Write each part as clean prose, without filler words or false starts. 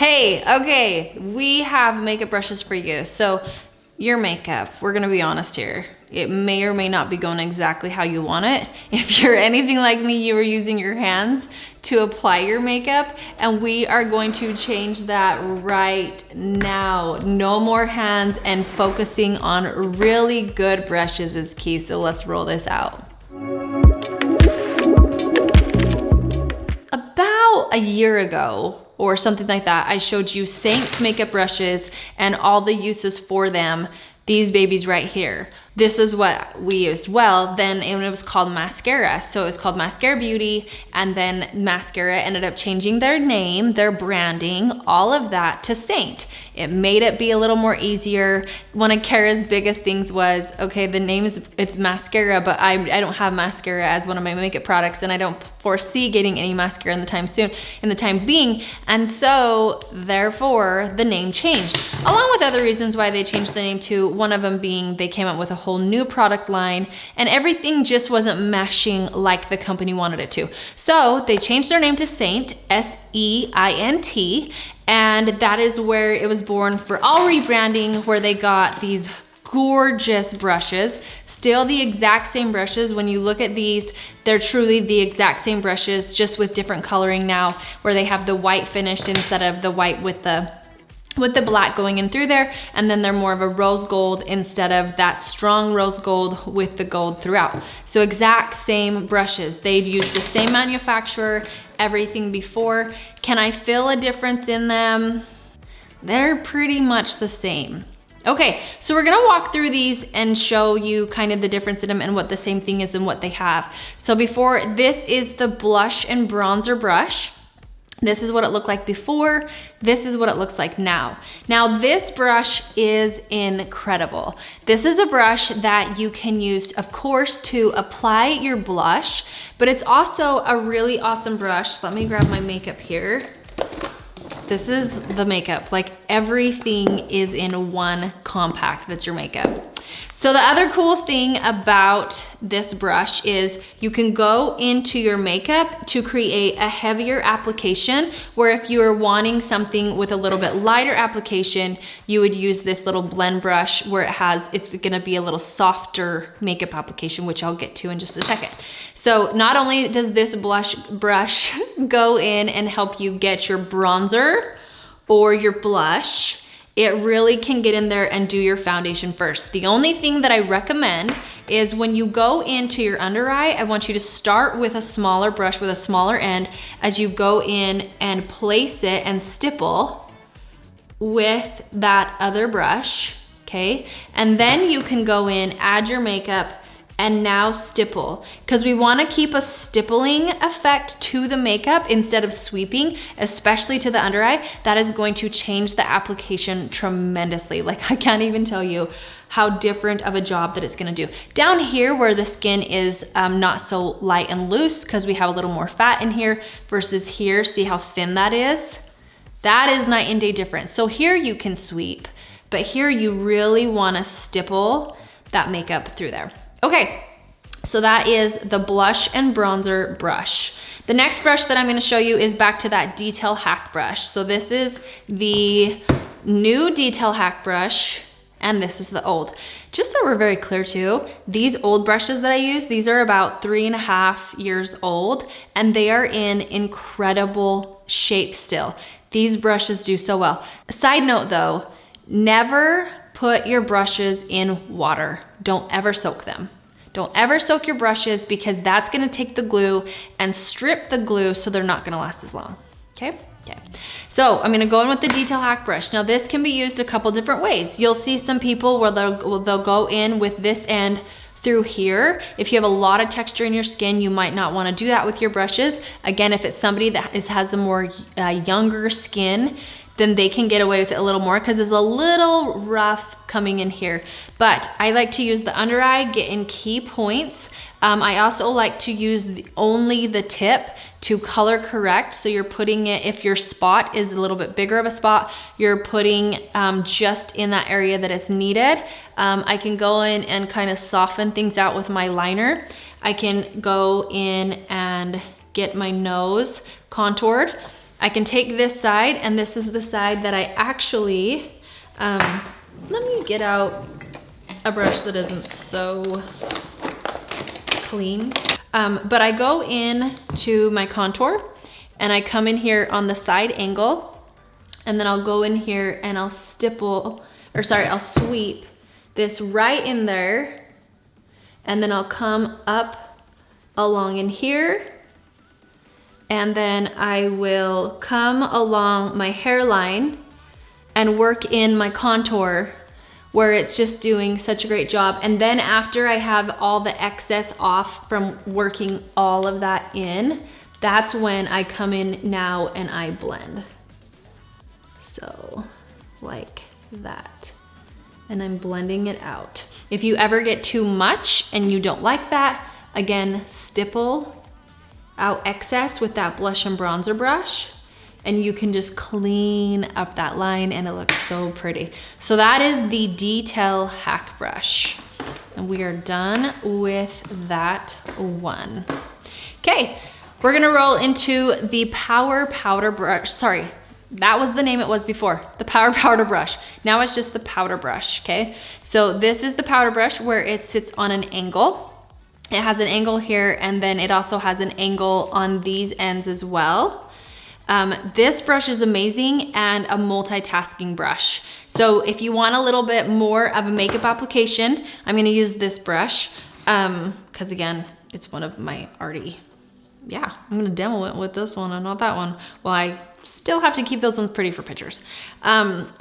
Hey, okay, we have makeup brushes for you. So your makeup, we're gonna be honest here. It may or may not be going exactly how you want it. If you're anything like me, you were using your hands to apply your makeup, and we are going to change that right now. No more hands, and focusing on really good brushes is key. So let's roll this out. About a year ago, or something like that, I showed you SEINT makeup brushes and all the uses for them. These babies right here. This is what we used. Well, then it was called mascara. So it was called Mascara Beauty, and then mascara ended up changing their name, their branding, all of that to SEINT. It made it be a little more easier. One of Kara's biggest things was, okay, the name is, it's mascara, but I don't have mascara as one of my makeup products, and I don't foresee getting any mascara in the time being. And so therefore the name changed, along with other reasons why they changed the name too. One of them being they came up with a whole new product line, and everything just wasn't meshing like the company wanted it to. So they changed their name to SEINT, S-E-I-N-T, and that is where it was born for all rebranding, where they got these gorgeous brushes, still the exact same brushes. When you look at these, they're truly the exact same brushes, just with different coloring now, where they have the white finished instead of the white with the black going in through there, and then they're more of a rose gold instead of that strong rose gold with the gold throughout. So exact same brushes. They'd use the same manufacturer, everything before. Can I feel a difference in them? They're pretty much the same. Okay, so we're gonna walk through these and show you kind of the difference in them and what the same thing is and what they have. So before, this is the blush and bronzer brush. This is what it looked like before. This is what it looks like now. Now this brush is incredible. This is a brush that you can use, of course, to apply your blush, but it's also a really awesome brush. Let me grab my makeup here. This is the makeup. Like, everything is in one compact. That's your makeup. So the other cool thing about this brush is you can go into your makeup to create a heavier application, where if you are wanting something with a little bit lighter application, you would use this little blend brush where it's gonna be a little softer makeup application, which I'll get to in just a second. So not only does this brush go in and help you get your bronzer or your blush, it really can get in there and do your foundation first. The only thing that I recommend is when you go into your under eye, I want you to start with a smaller brush with a smaller end as you go in and place it and stipple with that other brush, okay? And then you can go in, add your makeup, and now stipple, because we want to keep a stippling effect to the makeup instead of sweeping, especially to the under eye. That is going to change the application tremendously. Like, I can't even tell you how different of a job that it's going to do. Down here where the skin is not so light and loose, because we have a little more fat in here, versus here, see how thin that is? That is night and day difference. So here you can sweep, but here you really want to stipple that makeup through there. Okay, so that is the blush and bronzer brush. The next brush that I'm gonna show you is back to that detail hack brush. So this is the new detail hack brush, and this is the old. Just so we're very clear too, these old brushes that I use, these are about 3.5 years old, and they are in incredible shape still. These brushes do so well. Side note though, never put your brushes in water. Don't ever soak them. Don't ever soak your brushes, because that's gonna take the glue and strip the glue, so they're not gonna last as long, okay? Okay. So I'm gonna go in with the detail hack brush. Now this can be used a couple different ways. You'll see some people where they'll go in with this end through here. If you have a lot of texture in your skin, you might not wanna do that with your brushes. Again, if it's somebody that has a more younger skin, then they can get away with it a little more, because it's a little rough coming in here. But I like to use the under eye, get in key points. I also like to use only the tip to color correct. So you're putting it, if your spot is a little bit bigger of a spot, you're putting just in that area that is needed. I can go in and kind of soften things out with my liner. I can go in and get my nose contoured. I can take this side, and this is the side that I actually, let me get out a brush that isn't so clean. But I go in to my contour, and I come in here on the side angle, and then I'll go in here and I'll I'll sweep this right in there, and then I'll come up along in here, and then I will come along my hairline and work in my contour where it's just doing such a great job. And then after I have all the excess off from working all of that in, that's when I come in now and I blend. So like that. And I'm blending it out. If you ever get too much and you don't like that, again, stipple out excess with that blush and bronzer brush, and you can just clean up that line and it looks so pretty. So that is the detail hack brush. And we are done with that one. Okay, we're gonna roll into the Power Powder Brush. Sorry, that was the name it was before, the Power Powder Brush. Now it's just the powder brush, okay? So this is the powder brush where it sits on an angle. It has an angle here, and then it also has an angle on these ends as well. This brush is amazing and a multitasking brush. So if you want a little bit more of a makeup application, I'm gonna use this brush, because again, it's one of my I'm gonna demo it with this one and not that one. Well, I still have to keep those ones pretty for pictures.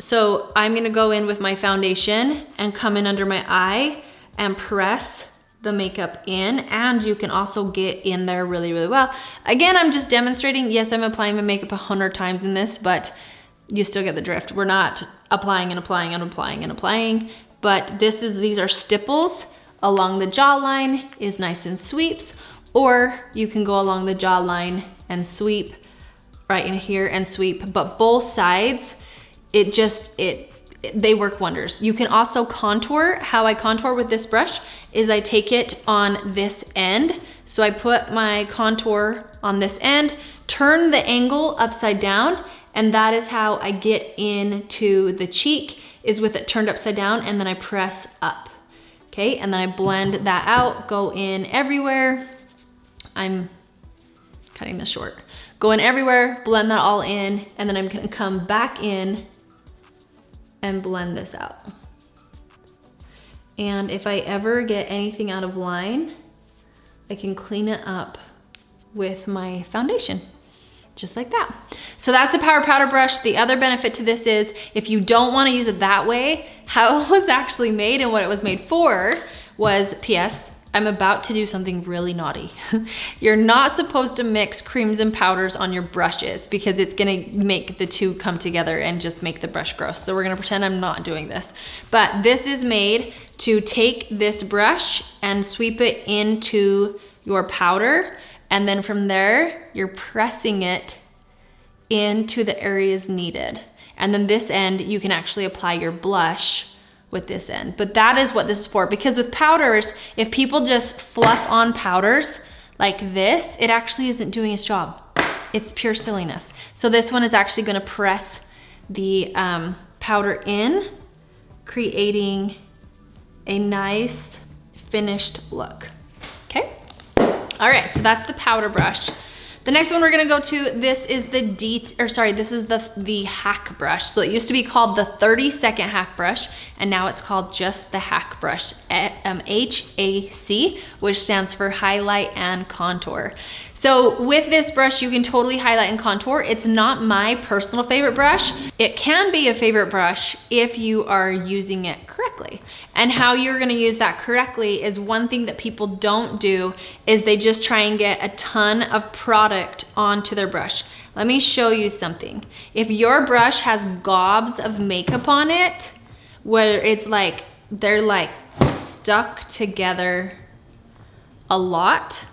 So I'm gonna go in with my foundation and come in under my eye and press the makeup in, and you can also get in there really, really well. Again, I'm just demonstrating. Yes, I'm applying my makeup 100 times in this, but you still get the drift. We're not applying and applying and applying and applying, but these are stipples along the jawline, is nice and sweeps, or you can go along the jawline and sweep right in here and sweep, but both sides, they work wonders. You can also contour. How I contour with this brush is I take it on this end. So I put my contour on this end, turn the angle upside down, and that is how I get into the cheek, is with it turned upside down, and then I press up. Okay, and then I blend that out, go in everywhere. I'm cutting this short. Go in everywhere, blend that all in, and then I'm gonna come back in and blend this out. And if I ever get anything out of line, I can clean it up with my foundation, just like that. So that's the Power Powder Brush. The other benefit to this is if you don't wanna use it that way, how it was actually made and what it was made for was, P.S., I'm about to do something really naughty. You're not supposed to mix creams and powders on your brushes because it's gonna make the two come together and just make the brush gross. So we're gonna pretend I'm not doing this. But this is made to take this brush and sweep it into your powder, and then from there, you're pressing it into the areas needed. And then this end, you can actually apply your blush with this end. But that is what this is for, because with powders, if people just fluff on powders like this, it actually isn't doing its job. It's pure silliness. So this one is actually gonna press the powder in, creating a nice finished look, okay? All right, so that's the powder brush. The next one we're gonna go to, this is the hack brush. So it used to be called the 30-second hack brush, and now it's called just the hack brush, HAC, which stands for highlight and contour. So with this brush, you can totally highlight and contour. It's not my personal favorite brush. It can be a favorite brush if you are using it correctly. And how you're gonna use that correctly is, one thing that people don't do is they just try and get a ton of product onto their brush. Let me show you something. If your brush has gobs of makeup on it, where it's like, they're like stuck together a lot,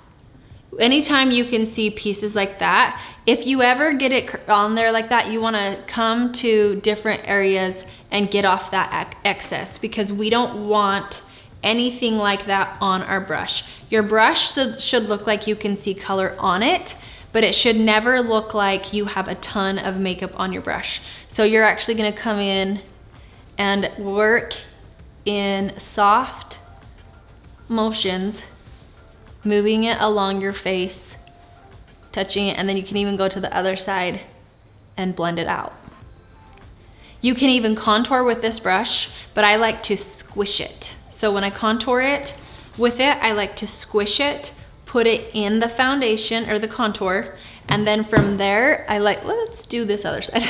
anytime you can see pieces like that, if you ever get it on there like that, you wanna come to different areas and get off that excess, because we don't want anything like that on our brush. Your brush should look like you can see color on it, but it should never look like you have a ton of makeup on your brush. So you're actually gonna come in and work in soft motions, moving it along your face, touching it, and then you can even go to the other side and blend it out. You can even contour with this brush, but I like to squish it. So when I contour it with it, I like to squish it, put it in the foundation or the contour, and then from there, let's do this other side.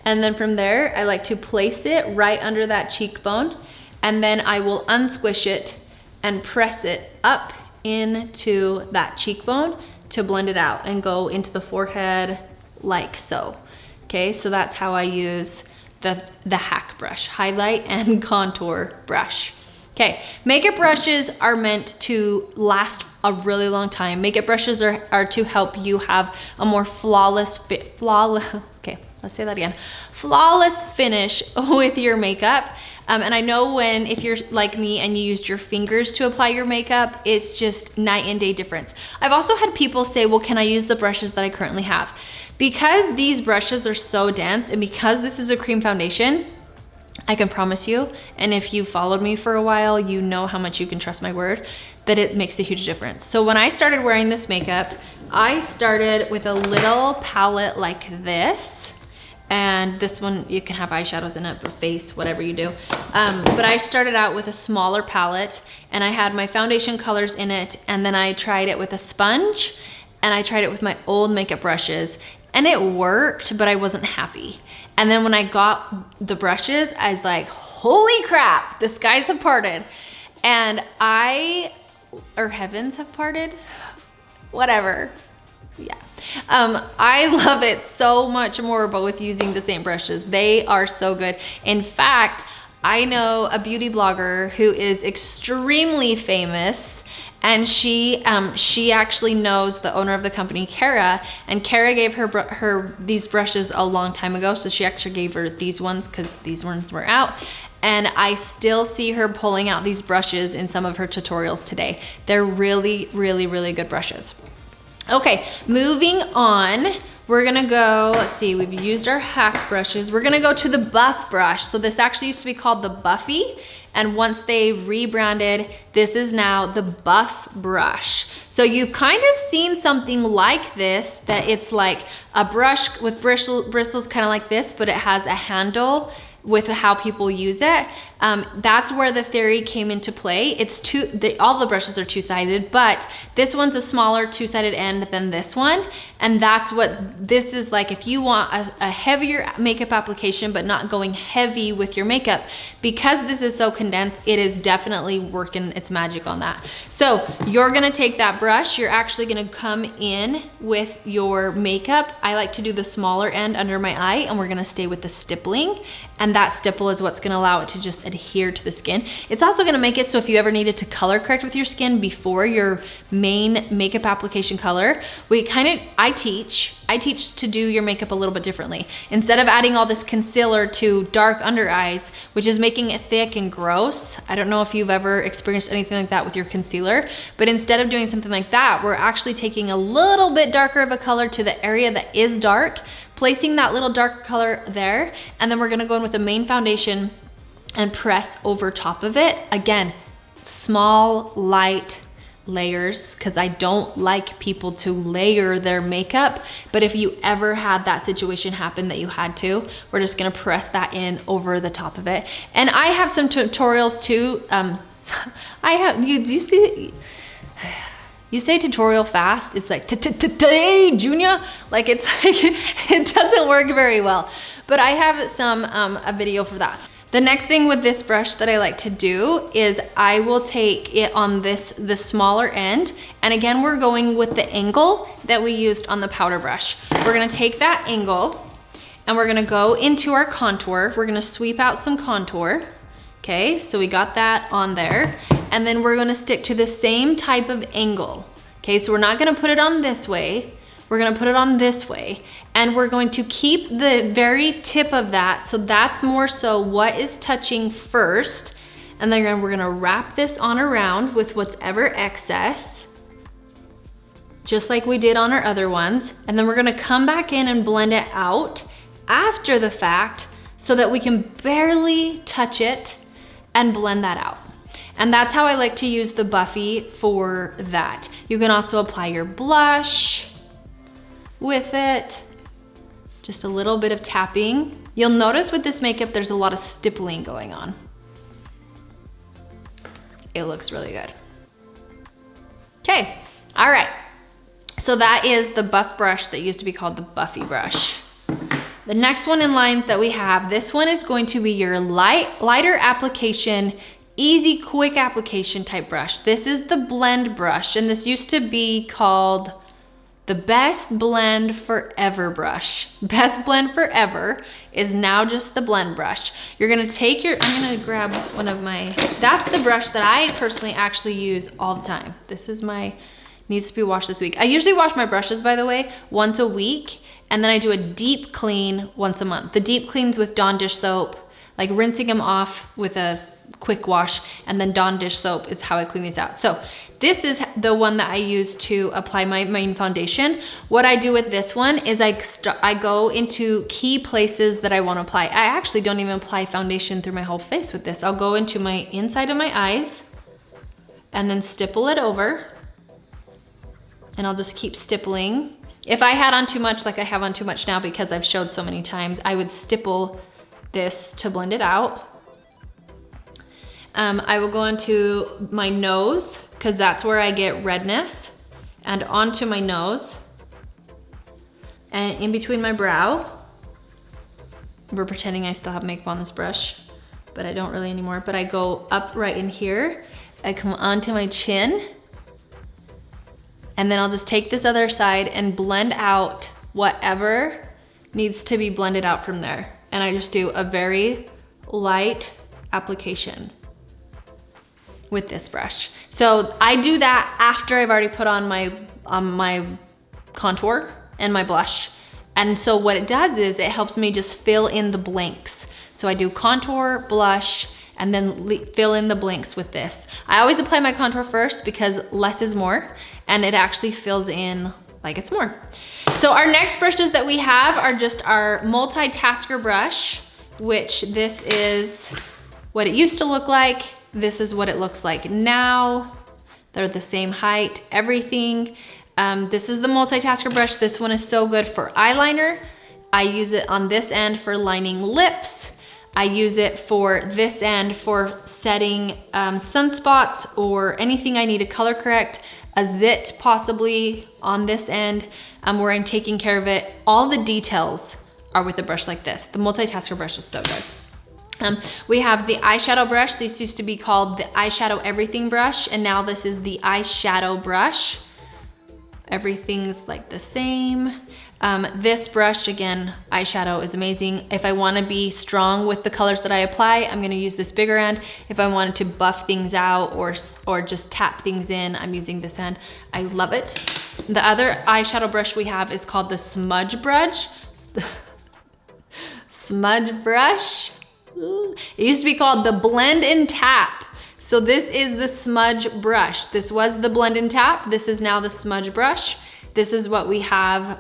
And then from there, I like to place it right under that cheekbone, and then I will unsquish it and press it up into that cheekbone to blend it out and go into the forehead like so. Okay, so that's how I use the hack brush, highlight and contour brush. Okay, makeup brushes are meant to last a really long time. Makeup brushes are to help you have a more flawless finish with your makeup. And I know if you're like me and you used your fingers to apply your makeup, it's just night and day difference. I've also had people say, well, can I use the brushes that I currently have? Because these brushes are so dense and because this is a cream foundation, I can promise you, and if you followed me for a while, you know how much you can trust my word, that it makes a huge difference. So when I started wearing this makeup, I started with a little palette like this. And this one, you can have eyeshadows in it, or face, whatever you do. But I started out with a smaller palette and I had my foundation colors in it. And then I tried it with a sponge and I tried it with my old makeup brushes and it worked, but I wasn't happy. And then when I got the brushes, I was like, holy crap, the skies have parted. And heavens have parted, whatever. Yeah, I love it so much more, but with using the same brushes, they are so good. In fact, I know a beauty blogger who is extremely famous, and she actually knows the owner of the company, Kara, and Kara gave her these brushes a long time ago. So she actually gave her these ones because these ones were out. And I still see her pulling out these brushes in some of her tutorials today. They're really, really, really good brushes. Okay, moving on, we're gonna go, let's see, we've used our hack brushes. We're gonna go to the buff brush. So this actually used to be called the Buffy, and once they rebranded, this is now the buff brush. So you've kind of seen something like this, that it's like a brush with bristles kind of like this, but it has a handle with how people use it. That's where the theory came into play. All the brushes are two-sided, but this one's a smaller two-sided end than this one. And that's what this is like. If you want a heavier makeup application, but not going heavy with your makeup, because this is so condensed, it is definitely working its magic on that. So you're gonna take that brush, you're actually gonna come in with your makeup. I like to do the smaller end under my eye, and we're gonna stay with the stippling. And that stipple is what's gonna allow it to just adhere to the skin. It's also gonna make it so if you ever needed to color correct with your skin before your main makeup application color, I teach to do your makeup a little bit differently. Instead of adding all this concealer to dark under eyes, which is making it thick and gross. I don't know if you've ever experienced anything like that with your concealer, but instead of doing something like that, we're actually taking a little bit darker of a color to the area that is dark, placing that little darker color there, and then we're gonna go in with the main foundation and press over top of it. Again, small, light layers, because I don't like people to layer their makeup, but if you ever had that situation happen that you had to, we're just gonna press that in over the top of it. And I have some tutorials too. You see, you say tutorial fast, it's like today, Junior. Like it's like, it doesn't work very well, but I have a video for that. The next thing with this brush that I like to do is I will take it on the smaller end. And again, we're going with the angle that we used on the powder brush. We're gonna take that angle and we're gonna go into our contour. We're gonna sweep out some contour. Okay, so we got that on there. And then we're gonna stick to the same type of angle. Okay, so we're not gonna put it on this way. We're gonna put it on this way. And we're going to keep the very tip of that. So that's more so what is touching first. And then we're gonna wrap this on around with what's ever excess. just like we did on our other ones. And then we're gonna come back in and blend it out after the fact so that we can barely touch it and blend that out. And that's how I like to use the Buffy for that. You can also apply your blush with it. Just a little bit of tapping. You'll notice with this makeup, there's a lot of stippling going on. It looks really good. Okay, all right. So that is the buff brush that used to be called the Buffy brush. The next one in lines that we have, this one is going to be your lighter application, easy, quick application type brush. This is the blend brush, and this used to be called the Best Blend Forever brush. Best Blend Forever is now just the blend brush. You're gonna take your, I'm gonna grab one of my, that's the brush that I personally actually use all the time. This is my, needs to be washed this week. I usually wash my brushes, by the way, once a week, and then I do a deep clean once a month. The deep cleans with Dawn dish soap, like rinsing them off with a quick wash, and then Dawn dish soap is how I clean these out. So this is the one that I use to apply my main foundation. What I do with this one is I go into key places that I want to apply. I actually don't even apply foundation through my whole face with this. I'll go into my inside of my eyes and then stipple it over, and I'll just keep stippling. If I had on too much, like I have on too much now because I've showed so many times, I would stipple this to blend it out. I will go into my nose because that's where I get redness, and onto my nose and in between my brow. We're pretending I still have makeup on this brush, but I don't really anymore. But I go up right in here. I come onto my chin, and then I'll just take this other side and blend out whatever needs to be blended out from there. And I just do a very light application with this brush. So I do that after I've already put on my contour and my blush. And so what it does is it helps me just fill in the blanks. So I do contour, blush, and then fill in the blanks with this. I always apply my contour first because less is more, and it actually fills in like it's more. So our next brushes that we have are just our Multitasker brush, which this is what it used to look like. This is what it looks like now. They're the same height, everything. This is the Multitasker brush. This one is so good for eyeliner. I use it on this end for lining lips. I use it for this end for setting sunspots or anything I need to color correct. A zit possibly on this end where I'm taking care of it. All the details are with a brush like this. The Multitasker brush is so good. We have the eyeshadow brush. This used to be called the eyeshadow everything brush, and now this is the eyeshadow brush. Everything's like the same. This brush, again, eyeshadow is amazing. If I wanna be strong with the colors that I apply, I'm gonna use this bigger end. If I wanted to buff things out or just tap things in, I'm using this end. I love it. The other eyeshadow brush we have is called the Smudge brush. Smudge brush. Ooh. It used to be called the Blend and Tap. So this is the Smudge brush. This was the Blend and Tap. This is now the Smudge brush. This is what we have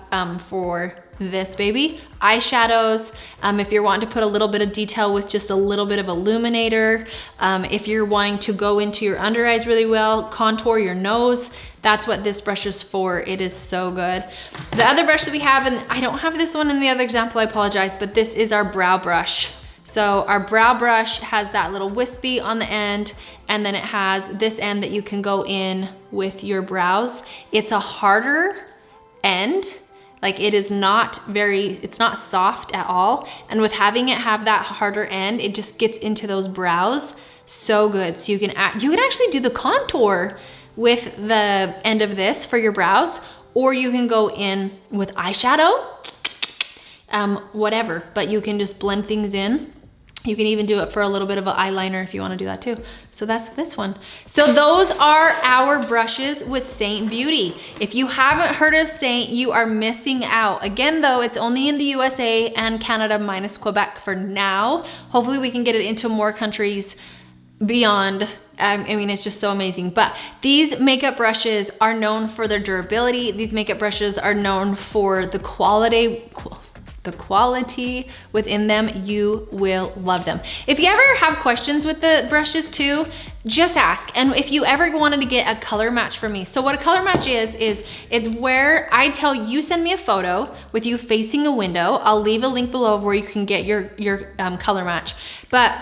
for this baby. Eyeshadows, if you're wanting to put a little bit of detail with just a little bit of illuminator, if you're wanting to go into your under eyes really well, contour your nose, that's what this brush is for. It is so good. The other brush that we have, and I don't have this one in the other example, I apologize, but this is our brow brush. So our brow brush has that little wispy on the end, and then it has this end that you can go in with your brows. It's a harder end, like it is not it's not soft at all. And with having it have that harder end, it just gets into those brows so good. So you can actually do the contour with the end of this for your brows, or you can go in with eyeshadow, whatever, but you can just blend things in. You can even do it for a little bit of an eyeliner if you wanna do that too. So that's this one. So those are our brushes with Saint Beauty. If you haven't heard of Saint, you are missing out. Again though, it's only in the USA and Canada minus Quebec for now. Hopefully we can get it into more countries beyond, I mean, it's just so amazing. But these makeup brushes are known for their durability. These makeup brushes are known for the quality within them. You will love them. If you ever have questions with the brushes too, just ask. And if you ever wanted to get a color match from me, so what a color match is it's where I tell you, send me a photo with you facing a window. I'll leave a link below where you can get your color match. But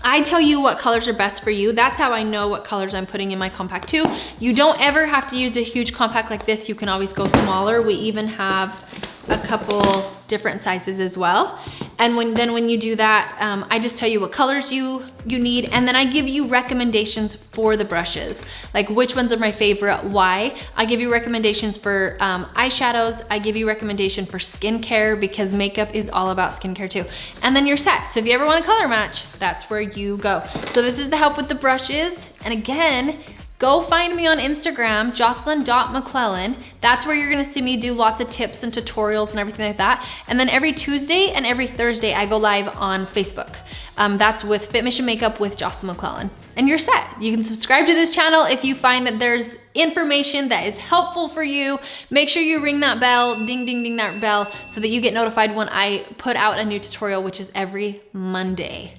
I tell you what colors are best for you. That's how I know what colors I'm putting in my compact too. You don't ever have to use a huge compact like this. You can always go smaller. We even have a couple different sizes as well. And when you do that, I just tell you what colors you need, and then I give you recommendations for the brushes, like which ones are my favorite, why. I give you recommendations for eyeshadows. I give you recommendation for skincare, because makeup is all about skincare too. And then you're set. So if you ever want a color match, that's where you go. So this is the help with the brushes. And again, go find me on Instagram, jocelyn.mcclellan. That's where you're gonna see me do lots of tips and tutorials and everything like that. And then every Tuesday and every Thursday, I go live on Facebook. That's with Fit Mission Makeup with Jocelyn McClellan. And you're set. You can subscribe to this channel if you find that there's information that is helpful for you. Make sure you ring that bell, ding, ding, ding that bell, so that you get notified when I put out a new tutorial, which is every Monday.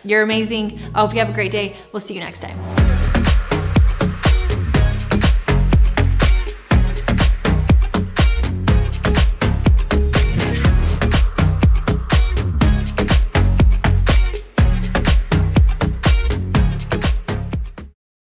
You're amazing. I hope you have a great day. We'll see you next time.